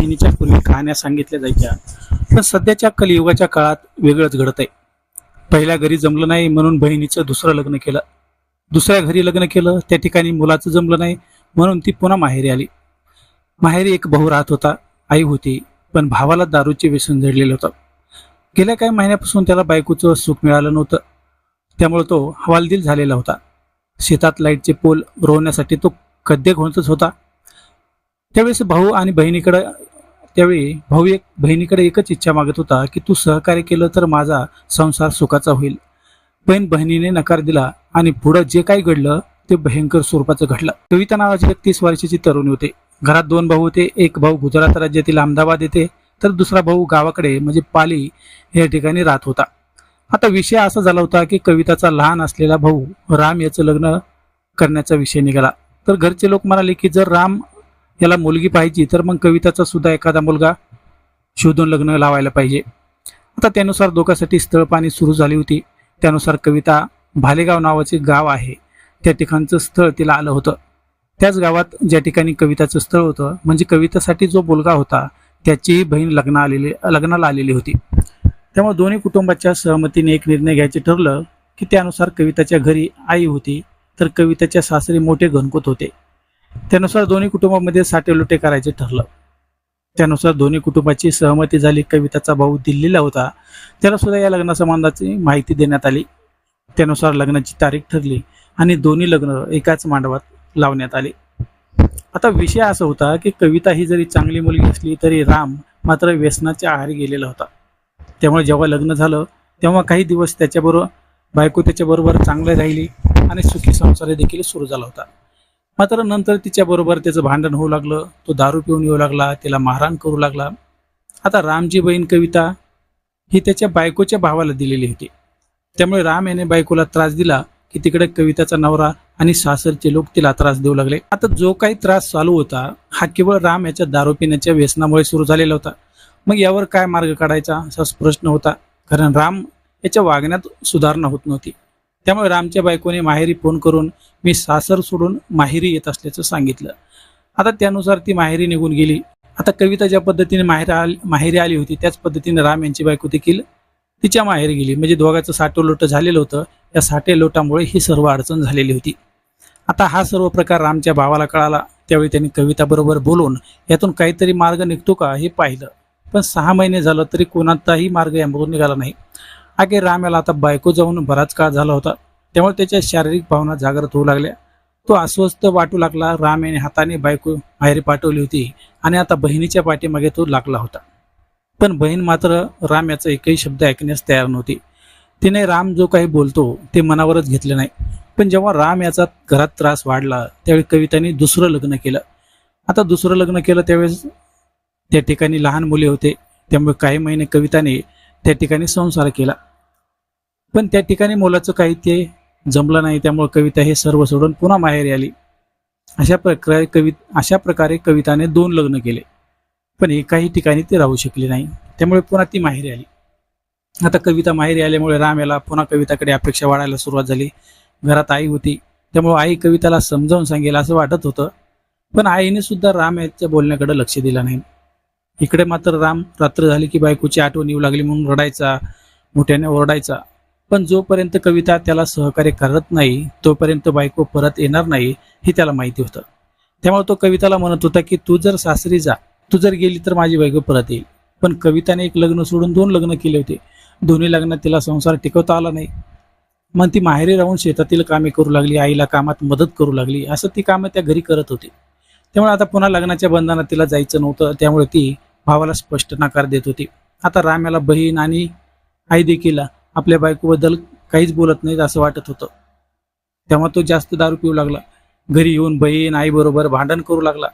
बहिणीच्या पूर्वी कहाण्या सांगितल्या जायच्या, पण सध्याच्या कलियुगाच्या काळात वेगळंच घडत आहे. पहिल्या घरी जमलं नाही म्हणून बहिणीचं दुसरं लग्न केलं, दुसऱ्या घरी लग्न केलं, त्या ठिकाणी मुलाचं जमलं नाही म्हणून ती पुन्हा माहेरी आली. माहेरी एक भाऊ राहत होता, आई होती, पण भावाला दारूचे व्यसन जडलेलं होतं. गेल्या काही महिन्यापासून त्याला बायकोचं सुख मिळालं नव्हतं, त्यामुळे तो हवालदिल झालेला होता. शेतात लाईटचे पोल रोवण्यासाठी तो कद्दे घोंचत होता. त्यावेळी भाऊ बहिणीकडे एकच इच्छा मागत होता की तू सहकार्य केलं तर माझा संसार सुखाचा होईल. पण बहिणीने नकार दिला आणि पुढं जे काही घडलं ते भयंकर स्वरूपाचं घडलं. कविता नावाची 31 वर्षाची तरुणी होते. घरात 2 भाऊ होते. एक भाऊ गुजरात राज्यातील अहमदाबाद येथे, तर दुसरा भाऊ गावाकडे म्हणजे पाली या ठिकाणी राहत होता. आता विषय असा झाला होता की कविताचा लहान असलेला भाऊ राम याचं लग्न करण्याचा विषय निघाला. तर घरचे लोक म्हणाले की जर राम याला मुलगी पाहिजे तर मग कविताचा सुद्धा एखादा मुलगा शोधून लग्न लावायला पाहिजे. आता त्यानुसार दोघांसाठी स्थळ पाणी सुरू झाली होती. त्यानुसार कविता भालेगाव नावाचे गाव आहे, त्या ठिकाणचं स्थळ तिला आलं होतं. त्याच गावात ज्या ठिकाणी कविताचं स्थळ होतं म्हणजे कवितासाठी जो मुलगा होता त्याचीही बहीण लग्नाला आलेली होती. त्यामुळे दोन्ही कुटुंबाच्या सहमतीने एक निर्णय घ्यायचे ठरलं की त्यानुसार कविताच्या घरी आई होती, तर कविताच्या सासरी मोठे घनकोत होते. त्यानुसार दोन्ही कुटुंबामध्ये साटेलोटे करायचे ठरलं. त्यानुसार दोन्ही कुटुंबाची सहमती झाली. कविताचा भाऊ दिल्लीला होता, त्याला सुद्धा या लग्नासंबंधाची माहिती देण्यात आली. त्यानुसार लग्नाची तारीख ठरली आणि दोन्ही लग्न एकाच मांडवात लावण्यात आले. आता विषय असा होता की कविता ही जरी चांगली मुलगी असली तरी राम मात्र व्यसनाच्या आहारी गेलेला होता. त्यामुळे जेव्हा लग्न झालं तेव्हा काही दिवस बायको त्याच्याबरोबर चांगली राहिली आणि सुखी संसार देखील सुरू झाला होता. मात्र नंतर तिच्याबरोबर त्याचं भांडण होऊ लागलं. तो दारू पिऊन येऊ लागला, तिला मारहाण करू लागला. आता रामची बहीण कविता ही त्याच्या बायकोच्या भावाला दिलेली होती. त्यामुळे राम याने बायकोला त्रास दिला की तिकडे कविताचा नवरा आणि सासरचे लोक तिला त्रास देऊ लागले. आता जो काही त्रास चालू होता हा केवळ राम याच्या दारू पिण्याच्या व्यसनामुळे सुरू झालेला होता. मग यावर काय मार्ग काढायचा असा प्रश्न होता, कारण राम याच्या वागण्यात सुधारणा होत नव्हती. त्यामुळे रामच्या बायकोने माहेरी फोन करून मी सासर सोडून माहेरी येत असल्याचं सांगितलं. आता त्यानुसार ती माहेरी निघून गेली. आता कविता ज्या पद्धतीने माहेरी आली होती त्याच पद्धतीने राम यांची बायको देखील तिच्या माहेरी गेली. म्हणजे दोघांचं साठोलोट झालेलं होतं. या साठेलोटामुळे ही सर्व अडचण झालेली होती. आता हा सर्व प्रकार रामच्या भावाला कळाला. त्यावेळी त्यांनी कविताबरोबर बोलून यातून काहीतरी मार्ग निघतो का हे पाहिलं, पण 6 महिने झालं तरी कोणाचाही मार्ग यामधून निघाला नाही. अखेर राम याला आता बायको जाऊन बराच काळ झाला होता. त्यामुळे त्याच्या शारीरिक भावना जागृत होऊ लागल्या. तो अस्वस्थ वाटू लागला. राम याने हाताने बायको माहेरी पाठवली होती आणि आता बहिणीच्या पाठीमागे तो लागला होता. पण बहीण मात्र राम याचा एकही शब्द ऐकण्यास तयार नव्हती. तिने राम जो काही बोलतो ते मनावरच घेतले नाही. पण जेव्हा राम याचा घरात त्रास वाढला त्यावेळी कविताने दुसरं लग्न केलं. आता दुसरं लग्न केलं त्यावेळेस त्या ठिकाणी लहान मुले होते. त्यामुळे काही महिने कविताने त्या ठिकाणी संसार केला, पण त्या ठिकाणी मुलाचं काही ते जमलं नाही. त्यामुळे कविता हे सर्व सोडून पुन्हा माहेरी आली. अशा प्रकारे कविताने 2 लग्न केले, पण एकाही ठिकाणी ती राहू शकली नाही. त्यामुळे पुन्हा ती माहेरी आली. आता कविता माहेरी आल्यामुळे राम याला पुन्हा कविताकडे अपेक्षा वाढायला सुरुवात झाली. घरात आई होती, त्यामुळे आई कविताला समजावून सांगेल असं वाटत होतं, पण आईने सुद्धा राम याच्या बोलण्याकडे लक्ष दिलं नाही. इकडे मात्र राम रात्र झाली की बायकोची आठवण येऊ लागली म्हणून रडायचा, मोठ्याने ओरडायचा. पण जोपर्यंत कविता त्याला सहकार्य करत नाही तोपर्यंत बायको परत येणार नाही हे त्याला माहिती होतं. त्यामुळे तो कविताला म्हणत होता की तू जर सासरी जा, तू जर गेली तर माझी बायको परत येईल. पण कविताने एक लग्न सोडून 2 लग्न केले होते. दोन्ही लग्नात तिला संसार टिकवता आला नाही. मग ती माहेरी राहून शेतातील कामे करू लागली, आईला कामात मदत करू लागली. असं ती कामं त्या घरी करत होती. त्यामुळे आता पुन्हा लग्नाच्या बंधनात तिला जायचं नव्हतं. त्यामुळे ती भावाला स्पष्ट नकार देत होती. आता राम याला बहीण आणि आई देखील आपल्या बायकोबद्दल काहीच बोलत नाहीत असं वाटत होतं. तेव्हा तो जास्त दारू पिऊ लागला. घरी येऊन बहीण आई बरोबर भांडण करू लागला.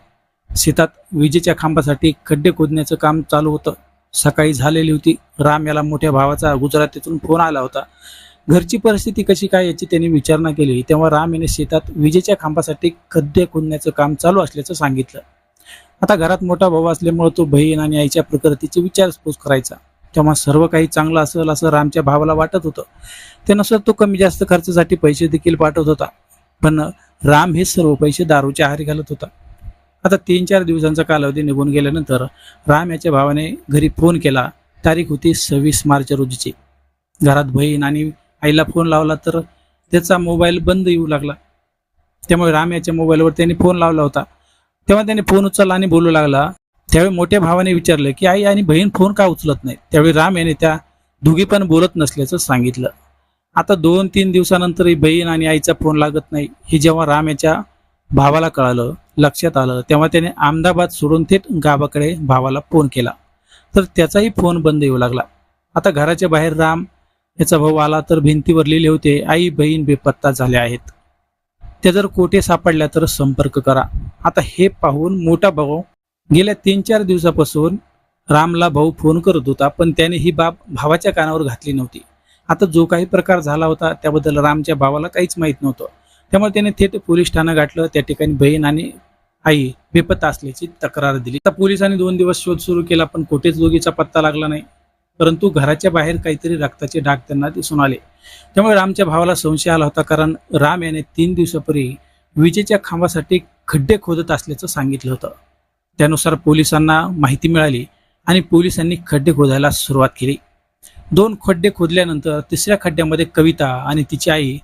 शेतात विजेच्या खांबासाठी खड्डे खोदण्याचं काम चालू होतं. सकाळी झालेली होती. राम याला मोठ्या भावाचा गुजरातीतून फोन आला होता. घरची परिस्थिती कशी काय याची त्यांनी विचारणा केली. तेव्हा राम याने शेतात विजेच्या खांबासाठी खड्डे खोदण्याचं काम चालू असल्याचं सांगितलं. आता घरात मोठा भाऊ असल्यामुळे तो बहीण आणि आईच्या प्रकृतीची विचारपूस करायचा. तेव्हा सर्व काही चांगलं असेल असं रामच्या भावाला वाटत होतं. त्यानुसार तो कमी जास्त खर्चासाठी पैसे देखील पाठवत होता. पण राम हे सर्व पैसे दारूच्या आहारी घालत होता. आता 3-4 दिवसांचा कालावधी निघून गेल्यानंतर राम याच्या भावाने घरी फोन केला. तारीख होती 26 मार्च रोजीची. घरात बहीण आणि आईला फोन लावला तर त्याचा मोबाईल बंद येऊ लागला. त्यामुळे राम याच्या मोबाईलवर त्यांनी फोन लावला होता. तेव्हा त्याने फोन उचलला आणि बोलू लागला. त्यावेळी मोठ्या भावाने विचारलं की आई आणि बहीण फोन का उचलत नाही. त्यावेळी राम याने त्या दोघी पण बोलत नसल्याचं सांगितलं. आता 2-3 दिवसानंतरही बहीण आणि आईचा फोन लागत नाही हे जेव्हा राम याच्या भावाला कळालं, लक्षात आलं, तेव्हा त्याने अहमदाबाद सोडून थेट गावाकडे भावाला फोन केला. तर त्याचाही फोन बंद येऊ लागला. आता घराच्या बाहेर राम याचा भाऊ आला तर भिंतीवर लिहिले होते, आई बहीण बेपत्ता झाल्या आहेत, त्या जर कोठे सापडल्या तर संपर्क करा. आता हे पाहून मोठा भाऊ गेल्या 3-4 दिवसापासून रामला भाऊ फोन करत होता, पण त्याने ही बाब भावाच्या कानावर घातली नव्हती. आता जो काही प्रकार झाला होता त्याबद्दल रामच्या भावाला काहीच माहीत नव्हतं. त्यामुळे त्याने थेट पोलीस ठाणं गाठलं. त्या ठिकाणी बहीण आणि आई बेपत्ता असल्याची तक्रार दिली. आता पोलिसांनी 2 दिवस शोध सुरू केला, पण कुठेच दोघीचा पत्ता लागला नाही. परंतु घराच्या बाहेर काहीतरी रक्ताचे डाग त्यांना दिसून आले. त्यामुळे रामच्या भावाला संशय आला होता, कारण राम याने 3 दिवसापूर्वी विजेच्या खांबासाठी खड्डे खोदत असल्याचं सांगितलं होतं. त्यानुसार पोलिसांना माहिती मिळाली आणि पोलिसांनी खड्डे खोदायला सुरुवात केली. 2 खड्डे खोदल्यानंतर 3ऱ्या खड्ड्यामध्ये कविता आणि तिची आई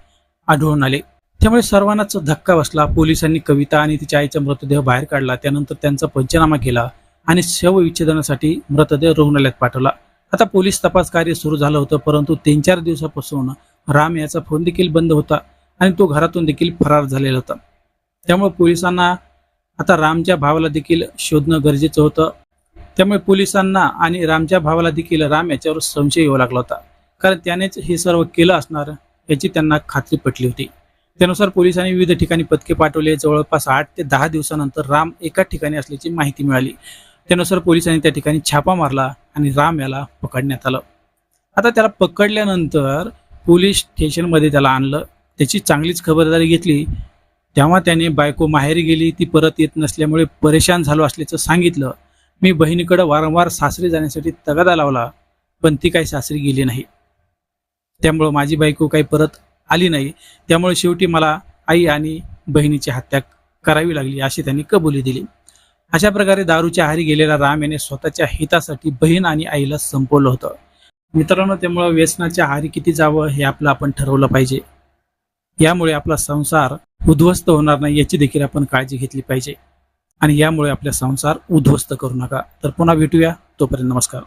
आढळून आले. त्यामुळे सर्वांनाच धक्का बसला. पोलिसांनी कविता आणि तिच्या आईचा मृतदेह बाहेर काढला. त्यानंतर त्यांचा पंचनामा केला आणि शवविच्छेदनासाठी मृतदेह रुग्णालयात पाठवला. आता पोलीस तपास कार्य सुरू झालं होतं, परंतु 3-4 दिवसापासून राम याचा फोन देखील बंद होता आणि तो घरातून देखील फरार झालेला होता. त्यामुळे पोलिसांना आता रामच्या भावाला देखील शोधणं गरजेचं होतं. त्यामुळे पोलिसांना आणि रामच्या भावाला देखील राम याच्यावर संशय येऊ लागला होता, कारण त्यानेच हे सर्व केलं असणार याची त्यांना खात्री पटली होती. त्यानुसार पोलिसांनी विविध ठिकाणी पथके पाठवले. जवळपास 8 ते 10 दिवसानंतर राम एका ठिकाणी असल्याची माहिती मिळाली. त्यानुसार पोलिसांनी त्या ठिकाणी छापा मारला आणि राम याला पकडण्यात आलं. आता त्याला पकडल्यानंतर पोलीस स्टेशनमध्ये त्याला आणलं. त्याची चांगलीच खबरदारी घेतली. तेव्हा त्याने बायको माहेरी गेली, ती परत येत नसल्यामुळे परेशान झालो असल्याचं सांगितलं. मी बहिणीकडे वारंवार सासरी जाण्यासाठी तगादा लावला, पण ती काही सासरी गेली नाही. त्यामुळं माझी बायको काही परत आली नाही. त्यामुळे शेवटी मला आई आणि बहिणीची हत्या करावी लागली अशी त्यांनी कबुली दिली. अशा प्रकारे दारूच्या आहारी गेलेला राम याने स्वतःच्या हितासाठी बहीण आणि आईला संपवलं होतं. मित्रांनो, त्यामुळे व्यसनाच्या आहारी किती जावं हे आपलं आपण ठरवलं पाहिजे. यामुळे आपला संसार उद्ध्वस्त होणार नाही याची देखील आपण काळजी घेतली पाहिजे आणि यामुळे आपला संसार उद्ध्वस्त करू नका. तर पुन्हा भेटूया, तोपर्यंत नमस्कार.